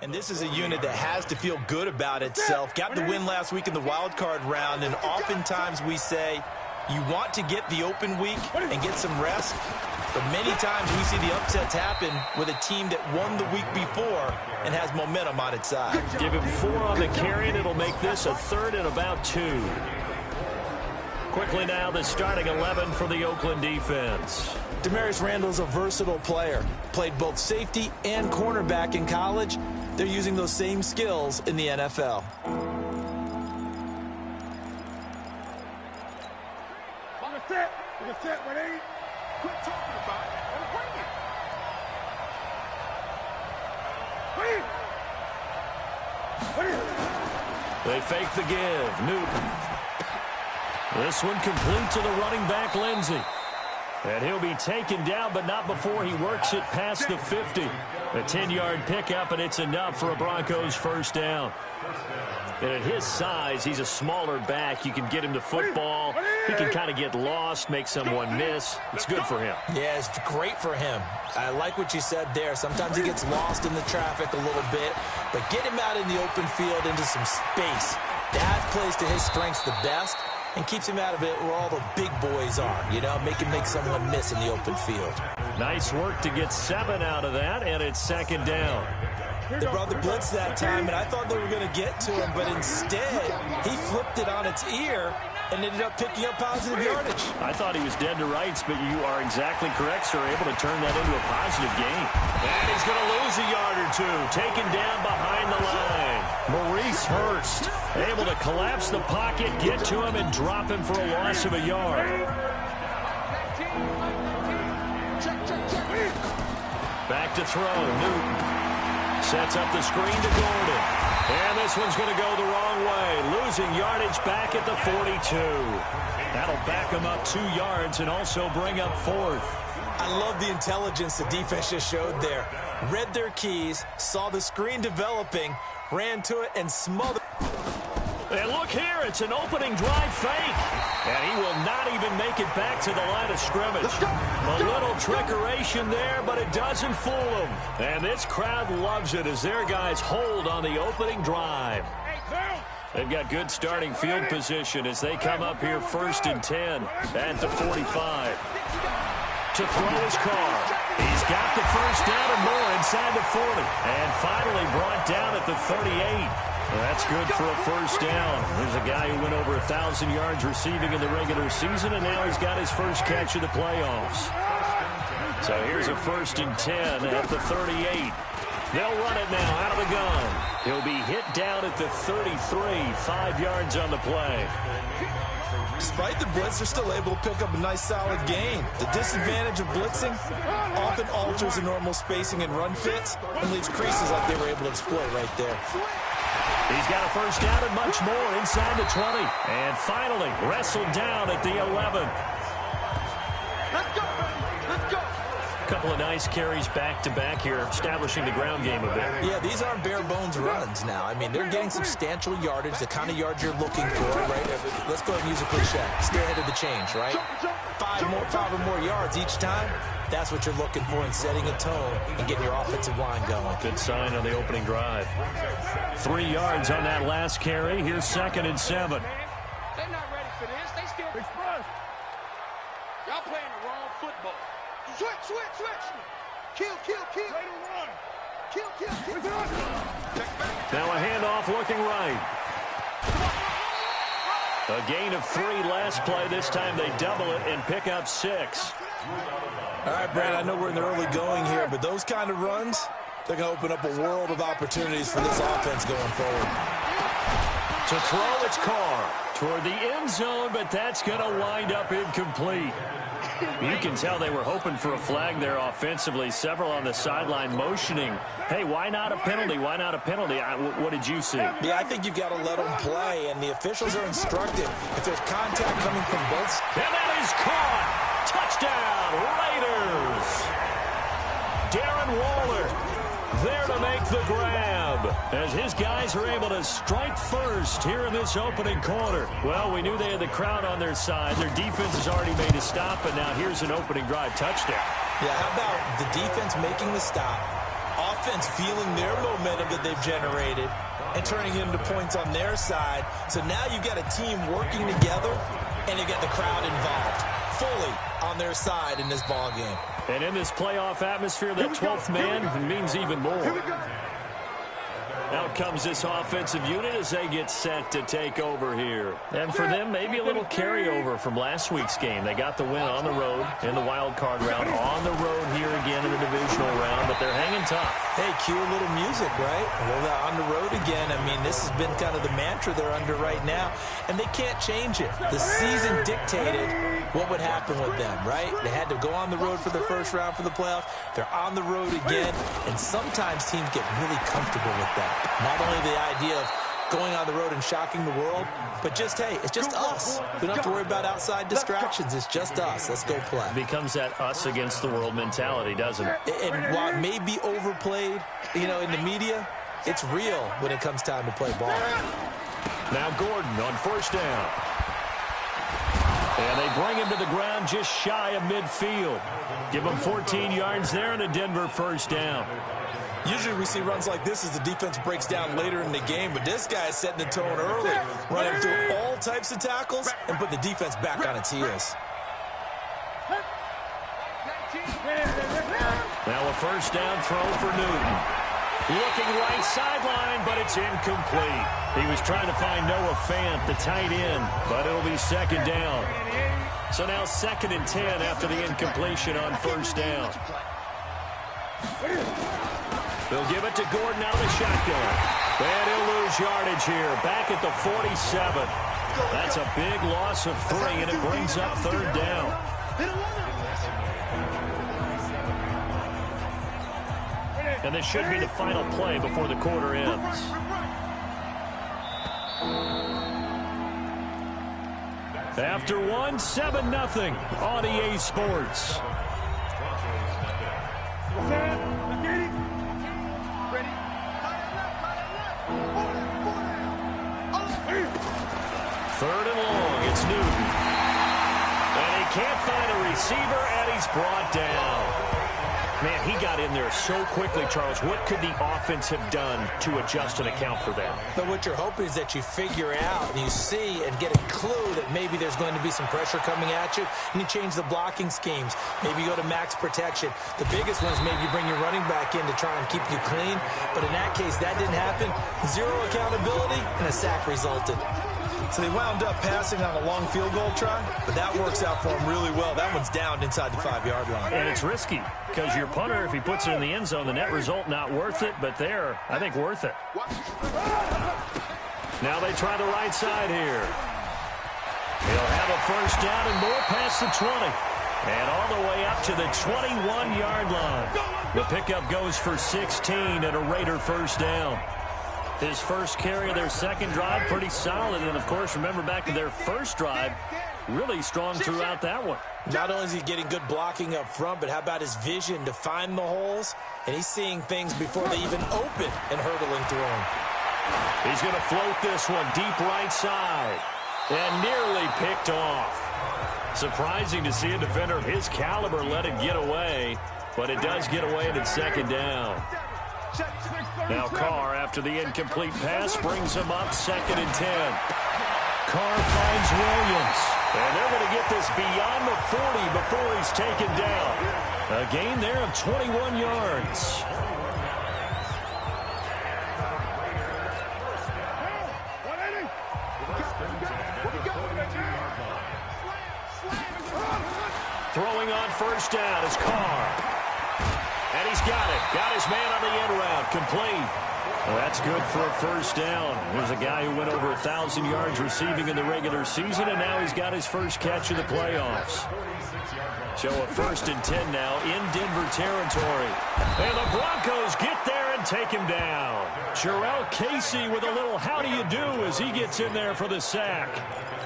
And this is a unit that has to feel good about itself. Got the win last week in the wild card round, and oftentimes we say you want to get the open week and get some rest. But many times we see the upsets happen with a team that won the week before and has momentum on its side. Give him 4 on the carry, and it'll make this a 3rd and about 2. Quickly now, the starting 11 for the Oakland defense. Demarius Randall's a versatile player. Played both safety and cornerback in college. They're using those same skills in the NFL. Quit talking about it and bring it. They fake the give. Newton. This one complete to the running back, Lindsey. And he'll be taken down, but not before he works it past the 50. A 10-yard pickup, and it's enough for a Broncos first down. And at his size, he's a smaller back. You can get him the football. He can kind of get lost, make someone miss. It's good for him. Yeah, it's great for him. I like what you said there. Sometimes he gets lost in the traffic a little bit, but get him out in the open field into some space. That plays to his strengths the best and keeps him out of it where all the big boys are, you know, make someone miss in the open field. Nice work to get 7 out of that, and it's 2nd down. They brought the blitz that time, and I thought they were going to get to him, but instead, he flipped it on its ear and ended up picking up positive yardage. I thought he was dead to rights, but you are exactly correct, sir. Able to turn that into a positive gain. And he's going to lose a yard or 2. Taken down behind the line. Maurice Hurst able to collapse the pocket, get to him, and drop him for a loss of a yard. Back to throw. Newton sets up the screen to Gordon. And this one's going to go the wrong way. Losing yardage back at the 42. That'll back him up 2 yards and also bring up 4th. I love the intelligence the defense just showed there. Read their keys, saw the screen developing, ran to it, and smothered. And look here, it's an opening drive fake. And he will not even make it back to the line of scrimmage. A little trickeration there, but it doesn't fool him. And this crowd loves it as their guys hold on the opening drive. They've got good starting field position as they come up here 1st and 10 at the 45. To throw his car. He's got the first down and more inside the 40. And finally brought down at the 38. That's good for a first down. There's a guy who went over 1,000 yards receiving in the regular season, and now he's got his first catch of the playoffs. So here's a 1st and 10 at the 38. They'll run it now out of the gun. He'll be hit down at the 33, 5 yards on the play. Despite the blitz, they're still able to pick up a nice solid gain. The disadvantage of blitzing often alters the normal spacing and run fits and leaves creases like they were able to exploit right there. He's got a first down and much more inside the 20. And finally wrestled down at the 11. Let's go, baby. Let's go. Couple of nice carries back-to-back here, establishing the ground game a bit. Yeah, these aren't bare-bones runs now. I mean, they're getting substantial yardage, the kind of yards you're looking for, right? Let's go ahead and use a cliche. Stay ahead of the change, right? 5 or more yards each time. That's what you're looking for in setting a tone and getting your offensive line going. Good sign on the opening drive. 3 yards on that last carry. Here's 2nd and 7. They're not ready for this. They scared. Express. Y'all playing the wrong football. Switch. Kill. Ready to run. Kill. Now a handoff looking right. A gain of 3 last play. This time they double it and pick up 6. All right, Brad, I know we're in the early going here, but those kind of runs, they're going to open up a world of opportunities for this offense going forward. To throw its car toward the end zone, but that's going to wind up incomplete. You can tell they were hoping for a flag there offensively. Several on the sideline motioning, hey, why not a penalty? Why not a penalty? What did you see? Yeah, I think you've got to let them play, and the officials are instructed. If there's contact coming from both sides. And that is caught. Touchdown, Raiders. Darren Waller there to make the grab as his guys are able to strike first here in this opening quarter. Well, we knew they had the crowd on their side. Their defense has already made a stop, and now here's an opening drive touchdown. Yeah, how about the defense making the stop? offense feeling their momentum that they've generated and turning it into points on their side. So now you've got a team working together, and you've got the crowd involved fully on their side in this ball game. And in this playoff atmosphere, that 12th man means even more. Out comes this offensive unit as they get set to take over here. And for them, maybe a little carryover from last week's game. They got the win on the road in the wild card round, on the road here again in the divisional round, but they're hanging tough. Hey, cue a little music, right? Well, they're on the road again. I mean, this has been kind of the mantra they're under right now, and they can't change it. The season dictated what would happen with them, right? They had to go on the road for the first round for the playoffs. They're on the road again, and sometimes teams get really comfortable with that. Not only the idea of going on the road and shocking the world, but just, hey, it's just us. We don't have to worry about outside distractions. It's just us. Let's go play. It becomes that us against the world mentality, doesn't it? And while it may be overplayed, you know, in the media, it's real when it comes time to play ball. Now Gordon on first down. And they bring him to the ground just shy of midfield. Give him 14 yards there and a Denver first down. Usually we see runs like this as the defense breaks down later in the game, but this guy is setting the tone early, running through all types of tackles and put the defense back on its heels. Now a first down throw for Newton. Looking right sideline, but it's incomplete. He was trying to find Noah Fant, the tight end, but it'll be second down. So now 2nd and 10 after the incompletion on first down. They'll give it to Gordon out of the shotgun. And he'll lose yardage here, back at the 47. That's a big loss of 3, and it brings up 3rd down. And this should be the final play before the quarter ends. After 1, 7-0 on EA Sports. Third and long, it's Newton. And he can't find a receiver, and he's brought down. Man, he got in there so quickly, Charles. What could the offense have done to adjust and account for that? But what you're hoping is that you figure out and you see and get a clue that maybe there's going to be some pressure coming at you, and you change the blocking schemes. Maybe you go to max protection. The biggest one is maybe you bring your running back in to try and keep you clean. But in that case, that didn't happen. 0 accountability, and a sack resulted. So they wound up passing on a long field goal try, but that works out for them really well. That one's down inside the 5-yard line. And it's risky because your punter, if he puts it in the end zone, the net result not worth it, but there, I think worth it. Now they try the right side here. He'll have a first down and more past the 20. And all the way up to the 21-yard line. The pickup goes for 16 and a Raider first down. His first carry of their second drive, pretty solid. And, of course, remember back to their first drive, really strong throughout that one. Not only is he getting good blocking up front, but how about his vision to find the holes? And he's seeing things before they even open and hurdling through them. He's going to float this one deep right side. And nearly picked off. Surprising to see a defender of his caliber let it get away. But it does get away and it's second down. Now Carr, after the incomplete pass, brings him up 2nd and 10. Carr finds Williams. And they're going to get this beyond the 40 before he's taken down. A gain there of 21 yards. Throwing on first down is Carr. And he's got it. Got his man on the end route. Complete. Well, that's good for a first down. There's a guy who went over 1,000 yards receiving in the regular season, and now he's got his first catch in the playoffs. So a 1st and 10 now in Denver territory. And the Broncos get there and take him down. Jarrell Casey with a little how do you do as he gets in there for the sack.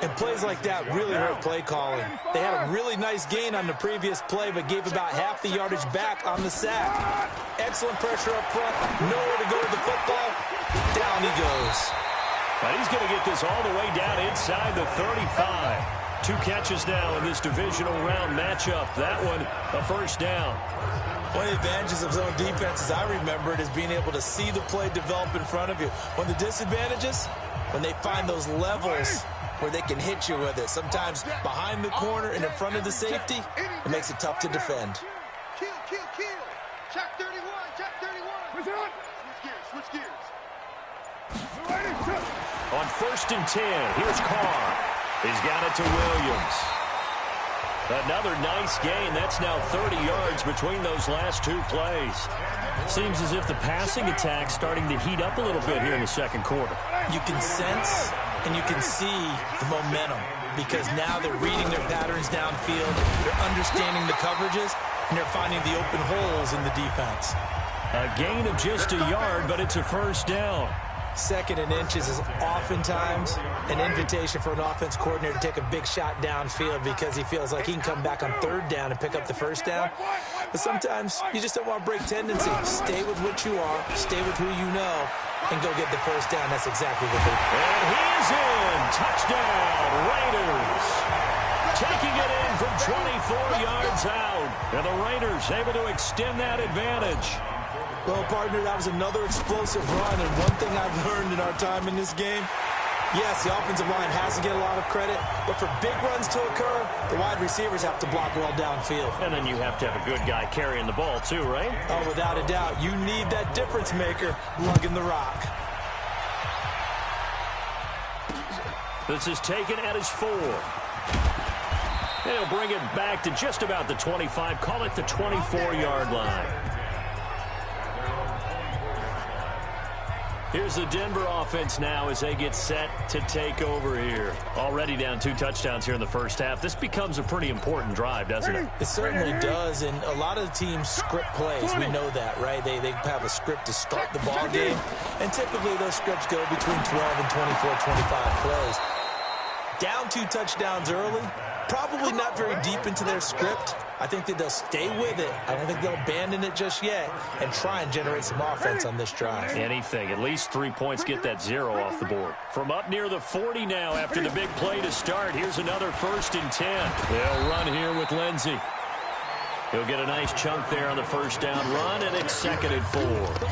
And plays like that really hurt play calling. They had a really nice gain on the previous play, but gave about half the yardage back on the sack. Excellent pressure up front. Nowhere to go with the football. Down he goes. But he's going to get this all the way down inside the 35. 2 catches now in this divisional round matchup. That one, a first down. One of the advantages of zone defense, as I remember it, is being able to see the play develop in front of you. One of the disadvantages, when they find those levels where they can hit you with it. Sometimes behind the corner and in front of the safety, it makes it tough to defend. Kill. Check 31, check 31. Switch gears. On 1st and 10, here's Carr. He's got it to Williams. Another nice gain. That's now 30 yards between those last 2 plays. Seems as if the passing attack's starting to heat up a little bit here in the second quarter. You can sense and you can see the momentum because now they're reading their patterns downfield, they're understanding the coverages, and they're finding the open holes in the defense. A gain of just a yard, but it's a first down. 2nd and inches is oftentimes an invitation for an offense coordinator to take a big shot downfield because he feels like he can come back on 3rd down and pick up the first down. But sometimes you just don't want to break tendency. Stay with what you are, stay with who you know, and go get the first down. That's exactly what they do. And he is in. Touchdown, Raiders. Taking it in from 24 yards out. And the Raiders able to extend that advantage. Well, partner, that was another explosive run, and one thing I've learned in our time in this game, yes, the offensive line has to get a lot of credit, but for big runs to occur, the wide receivers have to block well downfield. And then you have to have a good guy carrying the ball too, right? Oh, without a doubt. You need that difference maker lugging the rock. This is taken at his 4. He'll bring it back to just about the 25, call it the 24-yard line. Here's the Denver offense now as they get set to take over here. Already down 2 touchdowns here in the first half. This becomes a pretty important drive, doesn't it? It certainly does, and a lot of the teams script plays. We know that, right? They have a script to start the ball game, and typically those scripts go between 12 and 24, 25 plays. Down 2 touchdowns early, probably not very deep into their script. I think that they'll stay with it. I don't think they'll abandon it just yet and try and generate some offense on this drive. Anything. At least 3 points, get that 0 off the board. From up near the 40 now after the big play to start. Here's another 1st and 10. They'll run here with Lindsey. He'll get a nice chunk there on the first down run, and it's 2nd and 4.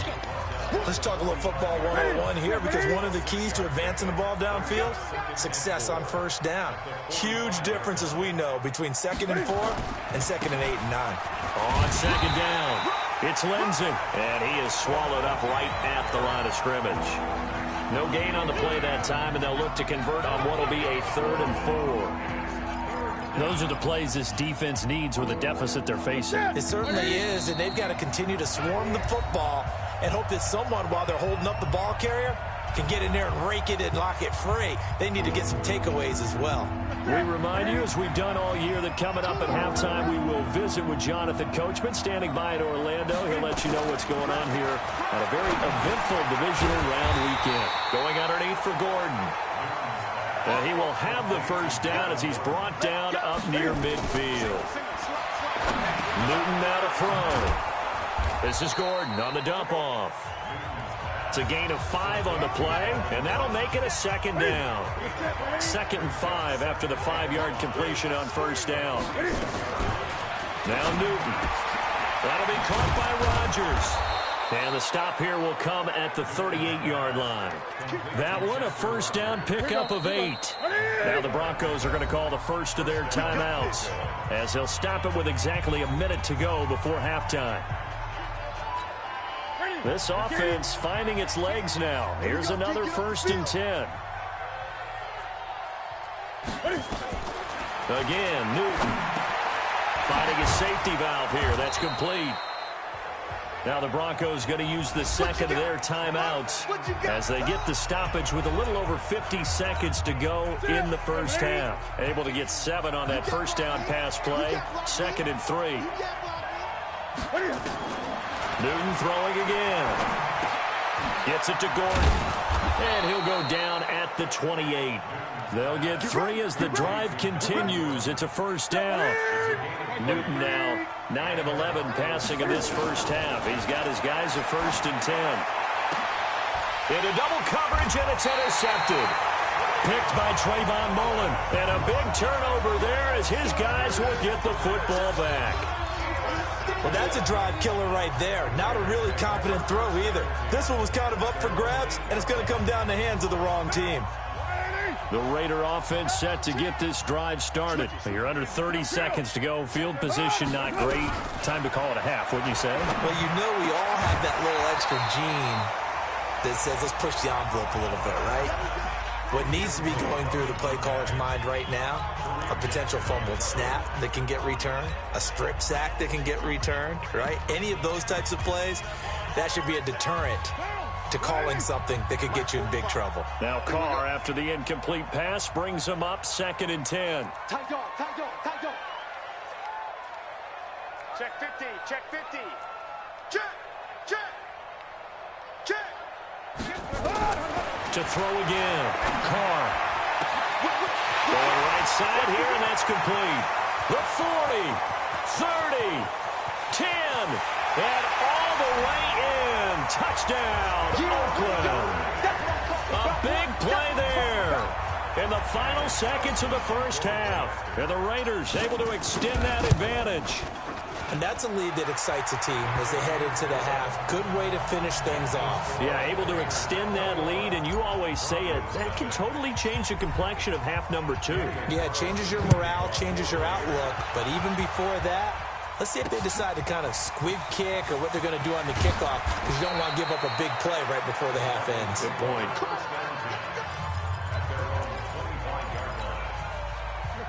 Let's talk a little football 101 here because one of the keys to advancing the ball downfield, success on first down. Huge difference, as we know, between 2nd and 4 and 2nd and 8 and 9. On 2nd down, it's Lindsey, and he is swallowed up right at the line of scrimmage. No gain on the play that time, and they'll look to convert on what will be a 3rd and 4. Those are the plays this defense needs with the deficit they're facing. It certainly is, and they've got to continue to swarm the football and hope that someone, while they're holding up the ball carrier, can get in there and rake it and lock it free. They need to get some takeaways as well. We remind you, as we've done all year, that coming up at halftime, we will visit with Jonathan Coachman standing by in Orlando. He'll let you know what's going on here on a very eventful divisional round weekend. Going underneath for Gordon. And he will have the first down as he's brought down up near midfield. Newton now to throw. This is Gordon on the dump-off. It's a gain of 5 on the play, and that'll make it a 2nd down. 2nd and 5 after the 5-yard completion on first down. Now Newton. That'll be caught by Rodgers. And the stop here will come at the 38-yard line. That one, a first down pickup of 8. Now the Broncos are going to call the first of their timeouts as they'll stop it with exactly a minute to go before halftime. This offense finding its legs now. Here's another 1st and 10. Again, Newton finding his safety valve here. That's complete. Now the Broncos going to use the second of their timeouts as they get the stoppage with a little over 50 seconds to go in the first half. Able to get 7 on that first down pass play. 2nd and 3. Newton throwing again. Gets it to Gordon. And he'll go down at the 28. They'll get 3 as the drive continues. It's a first down. Newton now 9 of 11 passing in this first half. He's got his guys a 1st and 10. Into double coverage, and it's intercepted. Picked by Trayvon Mullen. And a big turnover there as his guys will get the football back. Well, that's a drive killer right there. Not a really confident throw either. This one was kind of up for grabs, and it's going to come down the hands of the wrong team. The Raider offense set to get this drive started. You're under 30 seconds to go. Field position not great. Time to call it a half, wouldn't you say? Well, you know we all have that little extra gene that says let's push the envelope a little bit, right? What needs to be going through the play caller's mind right now, a potential fumbled snap that can get returned, a strip sack that can get returned, right? Any of those types of plays, that should be a deterrent to calling something that could get you in big trouble. Now Carr, after the incomplete pass, brings them up 2nd and 10. Tight dog, tight dog, tight dog. Check 50, check 50. Check, check, check. To throw again. Carr. Going right side here, and that's complete. The 40, 30, 10, and all the way in. Touchdown, Oakland. A big play there in the final seconds of the first half. And the Raiders able to extend that advantage. And that's a lead that excites a team as they head into the half. Good way to finish things off. Yeah, able to extend that lead, and you always say it, that can totally change the complexion of half number 2. Yeah, it changes your morale, changes your outlook. But even before that, let's see if they decide to kind of squib kick or what they're going to do on the kickoff, because you don't want to give up a big play right before the half ends. Good point.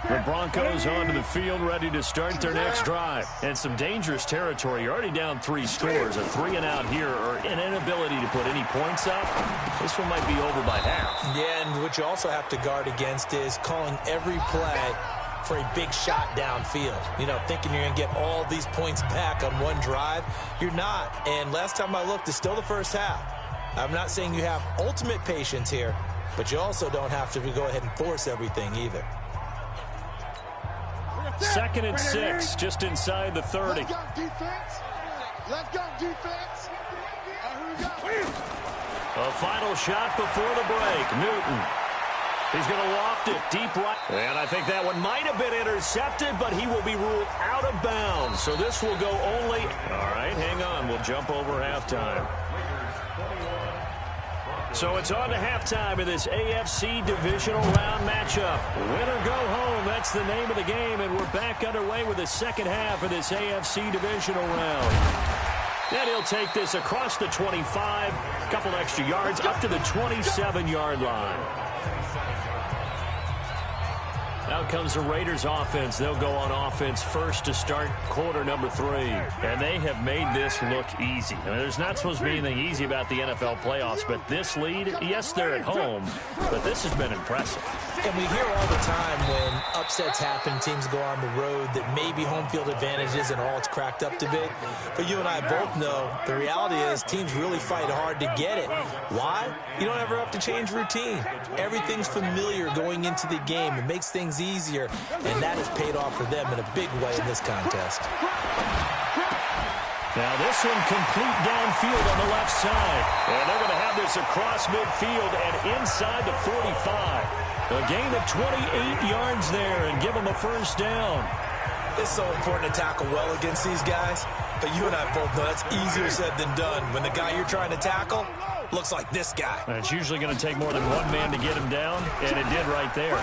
The Broncos onto the field, ready to start their next drive. And some dangerous territory. You're already down 3 scores. A 3 and out here, or an inability to put any points up. This one might be over by half. Yeah, and what you also have to guard against is calling every play for a big shot downfield. You know, thinking you're going to get all these points back on one drive. You're not. And last time I looked, it's still the first half. I'm not saying you have ultimate patience here, but you also don't have to go ahead and force everything either. 2nd and 6, just inside the 30. Let's go defense. Let's go defense. A final shot before the break. Newton. He's going to loft it deep right. And I think that one might have been intercepted, but he will be ruled out of bounds. So this will go only. All right, hang on. We'll jump over halftime. So it's on to halftime in this AFC divisional round matchup. Win or go home, that's the name of the game, and we're back underway with the second half of this AFC divisional round. And he'll take this across the 25, a couple extra yards, up to the 27-yard line. Out comes the Raiders offense. They'll go on offense first to start quarter number 3. And they have made this look easy. I mean, there's not supposed to be anything easy about the NFL playoffs, but this lead, yes, they're at home, but this has been impressive. And we hear all the time when upsets happen, teams go on the road, that maybe home field advantage isn't all it's cracked up to be. But you and I both know the reality is teams really fight hard to get it. Why? You don't ever have to change routine. Everything's familiar going into the game. It makes things easier, and that has paid off for them in a big way in this contest. Now this one complete downfield on the left side. And they're going to have this across midfield and inside the 45. A gain of 28 yards there and give them a first down. It's so important to tackle well against these guys, but you and I both know that's easier said than done when the guy you're trying to tackle looks like this guy. And it's usually going to take more than one man to get him down, and it did right there.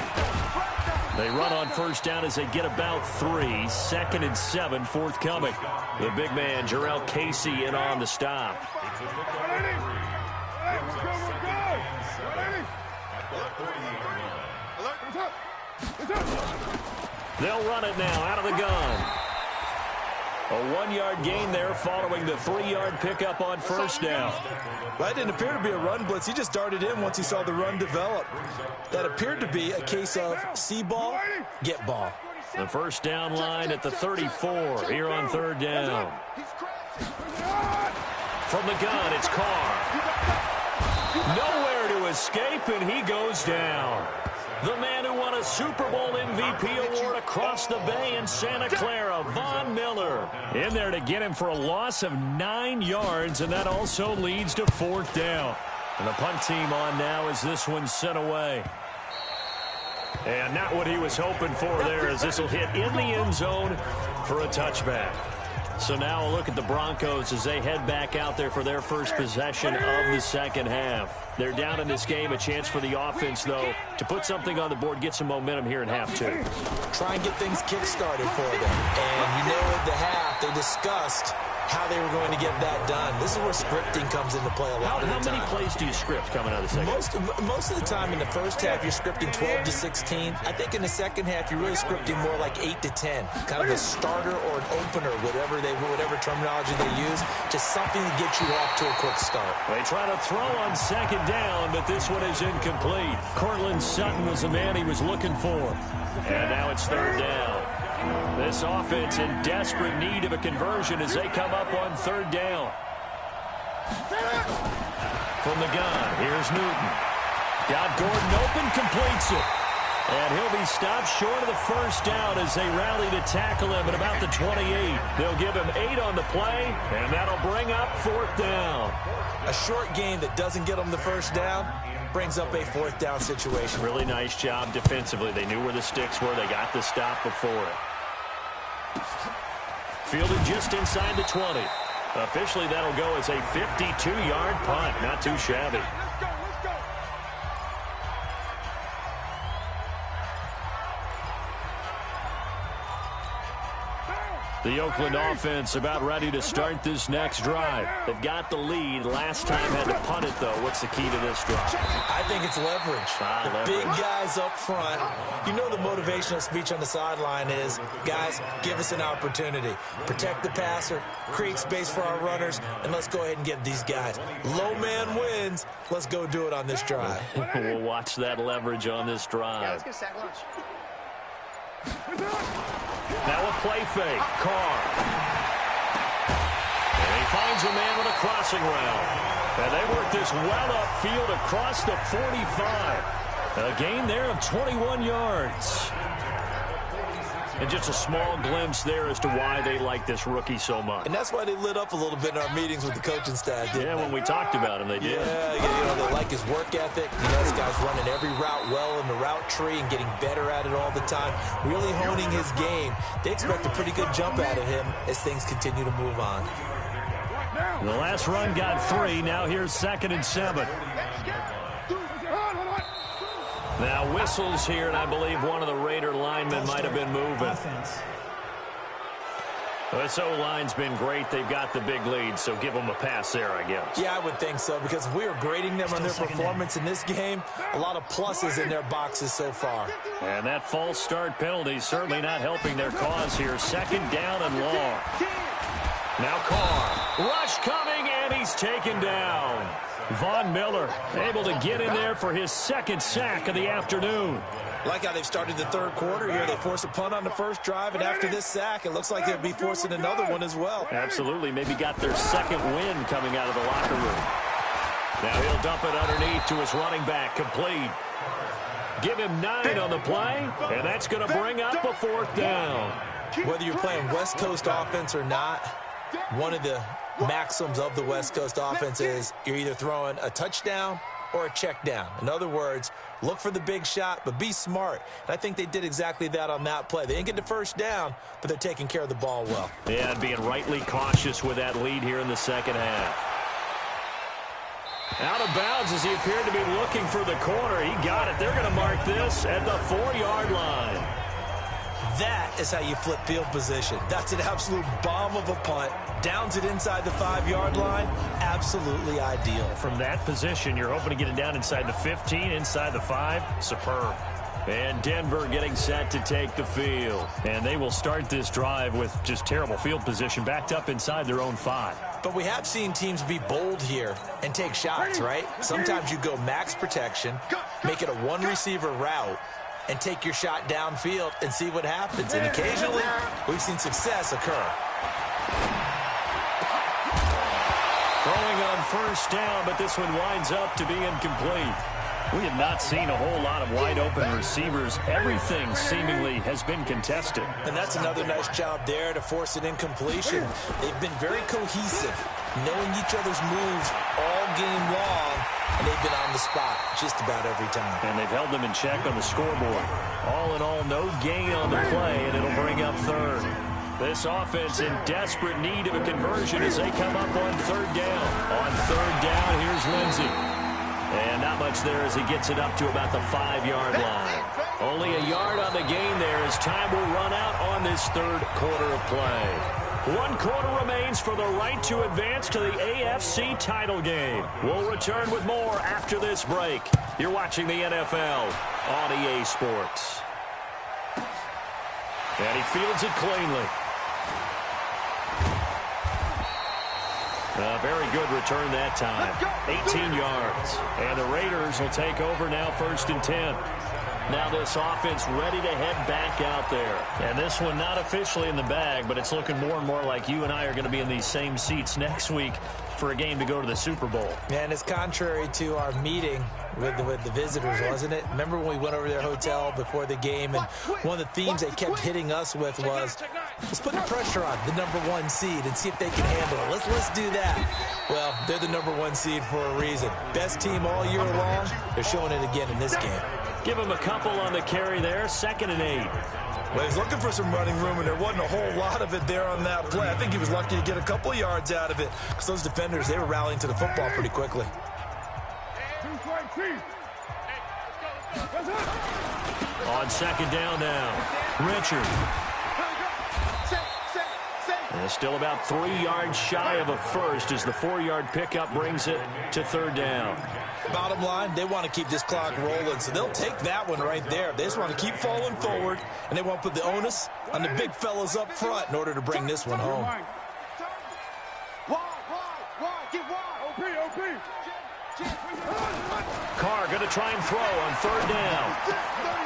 They run on first down as they get about 3. 2nd and 7 forthcoming. The big man, Jarrell Casey, in on the stop. They'll run it now out of the gun. A 1-yard gain there following the 3-yard pickup on first down. That didn't appear to be a run blitz. He just darted in once he saw the run develop. That appeared to be a case of see ball, get ball. The first down line at the 34 here on third down. From the gun, it's Carr. Nowhere to escape, and he goes down. The man who won a Super Bowl MVP award across the bay in Santa Clara, Von Miller, in there to get him for a loss of 9 yards, and that also leads to fourth down. And the punt team on now as this one's sent away. And not what he was hoping for there, as this will hit in the end zone for a touchback. So now a look at the Broncos as they head back out there for their first possession of the second half. They're down in this game. A chance for the offense, though, to put something on the board, get some momentum here in half two. Try and get things kick-started for them. And you know at the half they discussed how they were going to get that done. This is where scripting comes into play a lot of the time. How many plays do you script coming out of the second half? Most of the time in the first half, you're scripting 12 to 16. I think in the second half, you're really scripting more like 8 to 10. Kind of a starter or an opener, whatever terminology they use. Just something to get you off to a quick start. They try to throw on second down, but this one is incomplete. Cortland Sutton was the man he was looking for. And now it's third down. This offense in desperate need of a conversion as they come up on third down. From the gun, here's Newton. Got Gordon open, completes it. And he'll be stopped short of the first down as they rally to tackle him at about the 28. They'll give him 8 on the play, and that'll bring up fourth down. A short game that doesn't get them the first down brings up a fourth down situation. Really nice job defensively. They knew where the sticks were. They got the stop before it. Fielded just inside the 20. Officially, that'll go as a 52-yard punt. Not too shabby. The Oakland offense about ready to start this next drive. They've got the lead. Last time had to punt it, though. What's the key to this drive? I think it's leverage. The big guys up front. You know the motivational speech on the sideline is, guys, give us an opportunity. Protect the passer, create space for our runners, and let's go ahead and get these guys. Low man wins. Let's go do it on this drive. We'll watch that leverage on this drive. Yeah, let's get sack lunch. Now a play fake. Carr. And he finds a man with a crossing route. And they work this well upfield across the 45. A gain there of 21 yards. And just a small glimpse there as to why they like this rookie so much. And that's why they lit up a little bit in our meetings with the coaching staff, didn't they? When we talked about him, they did. Yeah, they like his work ethic. This guy's running every route well in the route tree and getting better at it all the time, really honing his game. They expect a pretty good jump out of him as things continue to move on. The last run got 3. Now here's 2nd and 7. Now whistles here, and I believe one of the Raider linemen might have been moving. This O-line's been great. They've got the big lead, so give them a pass there, I guess. Yeah, I would think so, because if we are grading them on their performance in this game, a lot of pluses in their boxes so far. And that false start penalty certainly not helping their cause here. 2nd down and long. Now Carr. Rush coming, and he's taken down. Von Miller able to get in there for his 2nd sack of the afternoon. Like how they've started the third quarter here. They force a punt on the first drive, and after this sack, it looks like they'll be forcing another one as well. Absolutely. Maybe got their 2nd win coming out of the locker room. Now he'll dump it underneath to his running back. Complete. Give him 9 on the play, and that's going to bring up a 4th down. Whether you're playing West Coast offense or not, one of the maxims of the West Coast offense is you're either throwing a touchdown or a check down. In other words, look for the big shot, but be smart. And I think they did exactly that on that play. They didn't get the first down, but they're taking care of the ball well. Yeah, and being rightly cautious with that lead here in the second half. Out of bounds as he appeared to be looking for the corner. He got it. They're going to mark this at the 4-yard line. That is how you flip field position. That's an absolute bomb of a punt. Downs it inside the 5-yard line. Absolutely ideal. From that position, you're hoping to get it down inside the 15, inside the 5. Superb. And Denver getting set to take the field. And they will start this drive with just terrible field position, backed up inside their own 5. But we have seen teams be bold here and take shots, right? Sometimes you go max protection, make it a one-receiver route, and take your shot downfield and see what happens. And occasionally, we've seen success occur. Throwing on first down, but this one winds up to be incomplete. We have not seen a whole lot of wide-open receivers. Everything seemingly has been contested. And that's another nice job there to force an incompletion. They've been very cohesive, knowing each other's moves all game long, and they've been on the spot just about every time. And they've held them in check on the scoreboard. All in all, no gain on the play, and it'll bring up third. This offense in desperate need of a conversion as they come up on third down. On third down, here's Lindsey. And not much there as he gets it up to about the 5-yard line. Only a yard on the gain there as time will run out on this third quarter of play. 1 quarter remains for the right to advance to the AFC title game. We'll return with more after this break. You're watching the NFL on EA Sports. And he fields it cleanly. A very good return that time. 18 yards. And the Raiders will take over now 1st and 10. Now this offense ready to head back out there. And this one not officially in the bag, but it's looking more and more like you and I are going to be in these same seats next week for a game to go to the Super Bowl. And it's contrary to our meeting with the visitors, wasn't it? Remember when we went over to their hotel before the game, and one of the themes they kept hitting us with was, let's put the pressure on the #1 seed and see if they can handle it. Let's do that. Well, they're the #1 seed for a reason. Best team all year long. They're showing it again in this game. Give him a couple on the carry there. 2nd and 8. Well, he's looking for some running room, and there wasn't a whole lot of it there on that play. I think he was lucky to get a couple yards out of it because those defenders, they were rallying to the football pretty quickly. On 2nd down now, Richard. And still about 3 yards shy of a first as the 4-yard pickup brings it to 3rd down. Bottom line, they want to keep this clock rolling, so they'll take that one right there. They just want to keep falling forward, and they want to put the onus on the big fellas up front in order to bring this one home. Carr going to try and throw on 3rd down.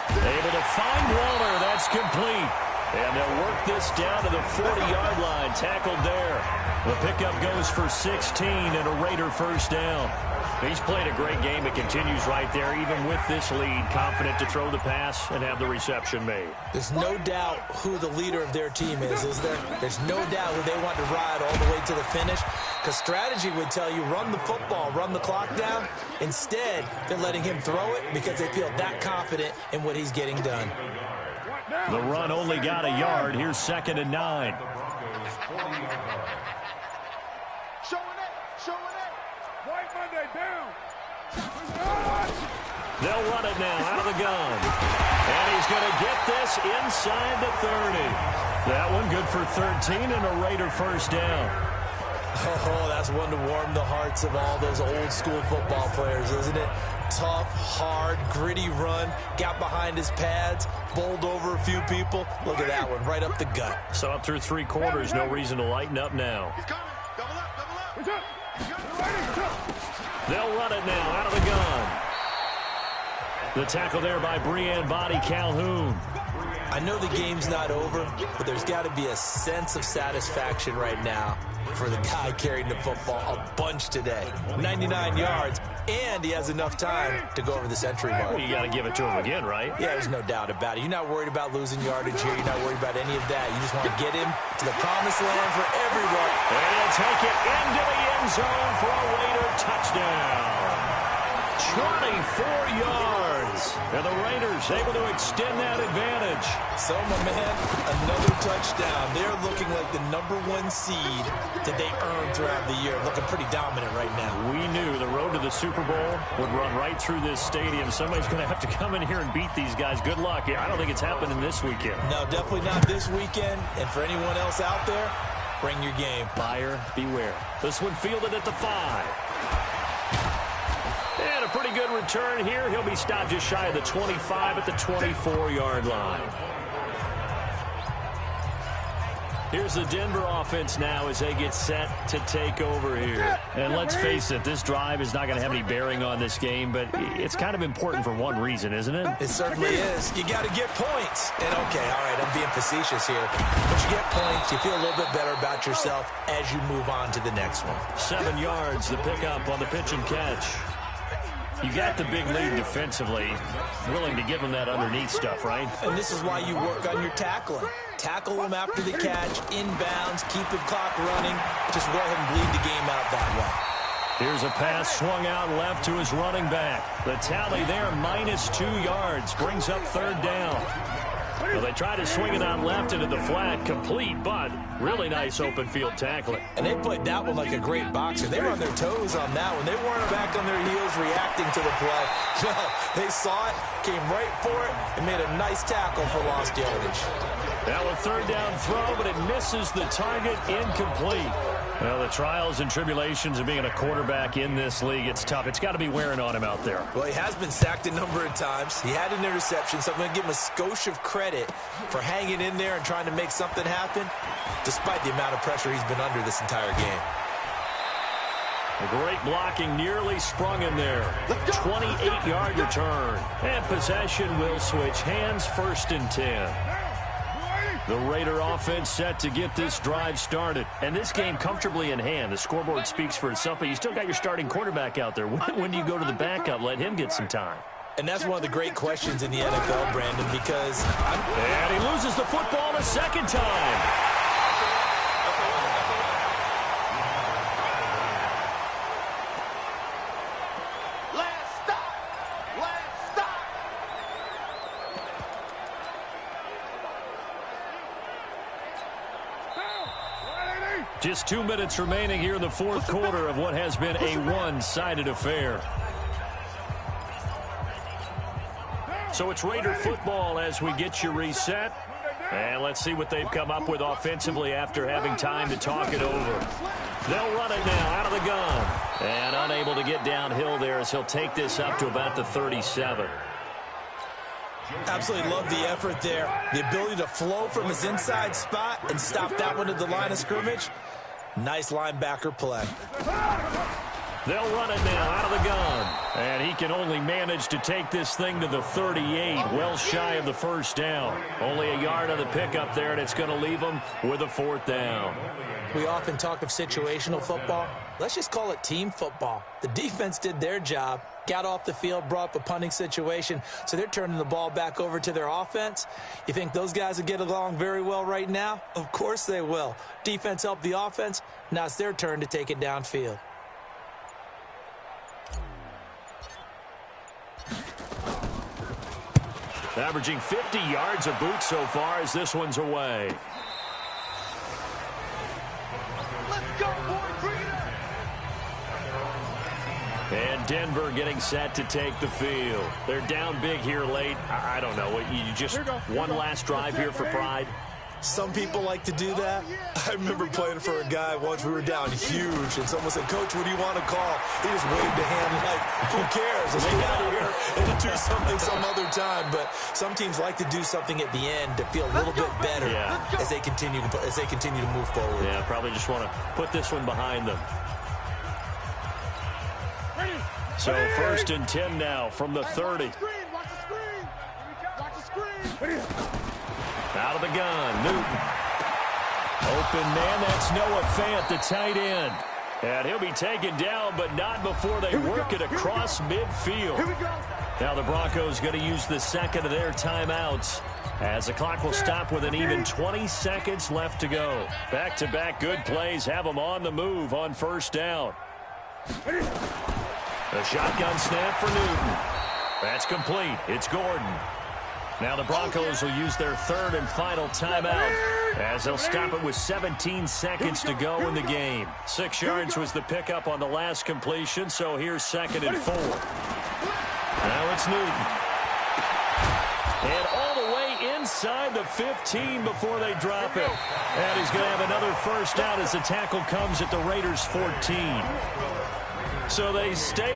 Able to find Waller. That's complete. And they'll work this down to the 40-yard line. Tackled there. The pickup goes for 16 and a Raider 1st down. He's played a great game. It continues right there, even with this lead. Confident to throw the pass and have the reception made. There's no doubt who the leader of their team is there? There's no doubt who they want to ride all the way to the finish. Because strategy would tell you, run the football, run the clock down. Instead, they're letting him throw it because they feel that confident in what he's getting done. The run only got a yard. Here's 2nd and 9. They'll run it now out of the gun. And he's going to get this inside the 30. That one good for 13 and a Raider 1st down. Oh, that's one to warm the hearts of all those old school football players, isn't it? Tough, hard, gritty run. Got behind his pads, bowled over a few people. Look at that one, right up the gut. So up through 3 quarters, no reason to lighten up now. They'll run it now out of the gun. The tackle there by Breanne Body Calhoun. I know the game's not over, but there's got to be a sense of satisfaction right now for the guy carrying the football a bunch today. 99 yards, and he has enough time to go over the century mark. Well, you got to give it to him again, right? Yeah, there's no doubt about it. You're not worried about losing yardage here. You're not worried about any of that. You just want to get him to the promised land for everyone. And he'll take it into the end zone for a Raider touchdown. 24 yards. And the Raiders able to extend that advantage. So, my man, another touchdown. They're looking like the #1 seed that they earned throughout the year. Looking pretty dominant right now. We knew the road to the Super Bowl would run right through this stadium. Somebody's going to have to come in here and beat these guys. Good luck. I don't think it's happening this weekend. No, definitely not this weekend. And for anyone else out there, bring your game. Buyer beware. This one fielded at the 5. And a pretty good return here. He'll be stopped just shy of the 25 at the 24-yard line. Here's the Denver offense now as they get set to take over here. And let's face it, this drive is not going to have any bearing on this game, but it's kind of important for one reason, isn't it? It certainly is. You got to get points. And, okay, all right, I'm being facetious here. But you get points, you feel a little bit better about yourself as you move on to the next one. 7 yards, the pickup on the pitch and catch. You got the big lead defensively, willing to give them that underneath stuff, right? And this is why you work on your tackling. Tackle them after the catch, inbounds, keep the clock running. Just go ahead and bleed the game out that way. Here's a pass swung out left to his running back. The tally there, -2 yards, brings up 3rd down. Well, they tried to swing it on left into the flat, complete, but really nice open field tackling. And they played that one like a great boxer. They were on their toes on that one. They weren't back on their heels reacting to the play. No, they saw it, came right for it, and made a nice tackle for lost yardage. Now a 3rd down throw, but it misses the target, incomplete. Well, the trials and tribulations of being a quarterback in this league, it's tough. It's got to be wearing on him out there. Well, he has been sacked a number of times. He had an interception, so I'm going to give him a skosh of credit for hanging in there and trying to make something happen, despite the amount of pressure he's been under this entire game. A great blocking nearly sprung him there. 28-yard return. And possession will switch hands, 1st and 10. The Raider offense set to get this drive started. And this game comfortably in hand. The scoreboard speaks for itself, but you still got your starting quarterback out there. When do you go to the backup? Let him get some time. And that's one of the great questions in the NFL, Brandon, because... And he loses the football a 2nd time. Just 2 minutes remaining here in the 4th quarter of what has been a one-sided affair. So it's Raider football as we get you reset. And let's see what they've come up with offensively after having time to talk it over. They'll run it now out of the gun. And unable to get downhill there as he'll take this up to about the 37. Absolutely love the effort there. The ability to flow from his inside spot and stop that one at the line of scrimmage. Nice linebacker play. They'll run it now out of the gun. And he can only manage to take this thing to the 38, well shy of the 1st down. Only a yard on the pickup there, and it's going to leave him with a 4th down. We often talk of situational football. Let's just call it team football. The defense did their job, got off the field, brought up a punting situation, so they're turning the ball back over to their offense. You think those guys will get along very well right now? Of course they will. Defense helped the offense. Now it's their turn to take it downfield. Averaging 50 yards a boot so far as this one's away. Let's go, boys. Bring it up. And Denver getting set to take the field. They're down big here late. I don't know. You just one last drive here for pride? Some people like to do that. I remember playing for a guy once. We were down huge, and someone said, "Coach, what do you want to call?" He just waved a hand like, "Who cares? Let's get out of here and do something some other time." But some teams like to do something at the end to feel a little bit better as they continue to move forward. Yeah, probably just want to put this one behind them. So 1st and 10 now from the 30. Watch the screen. Watch the screen. Out of the gun, Newton. Open man, that's Noah Fant, the tight end. And he'll be taken down, but not before they work it across midfield. Now the Broncos going to use the 2nd of their timeouts, as the clock will stop with an even 20 seconds left to go. Back-to-back good plays have them on the move on 1st down. A shotgun snap for Newton. That's complete. It's Gordon. Now the Broncos will use their 3rd and final timeout, as they'll stop it with 17 seconds to go in the game. 6 yards was the pickup on the last completion, so here's 2nd and 4. Now it's Newton. And all the way inside the 15 before they drop it. And he's going to have another 1st down as the tackle comes at the Raiders' 14. So they stay.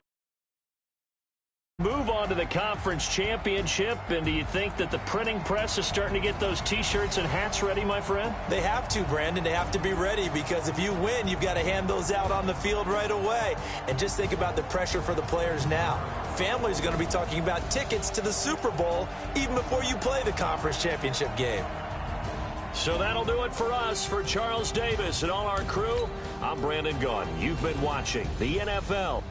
Move on to the conference championship, and do you think that the printing press is starting to get those T-shirts and hats ready, my friend? They have to, Brandon. They have to be ready, because if you win, you've got to hand those out on the field right away. And just think about the pressure for the players now. Families are going to be talking about tickets to the Super Bowl even before you play the conference championship game. So that'll do it for us. For Charles Davis and all our crew, I'm Brandon Gaudin. You've been watching the NFL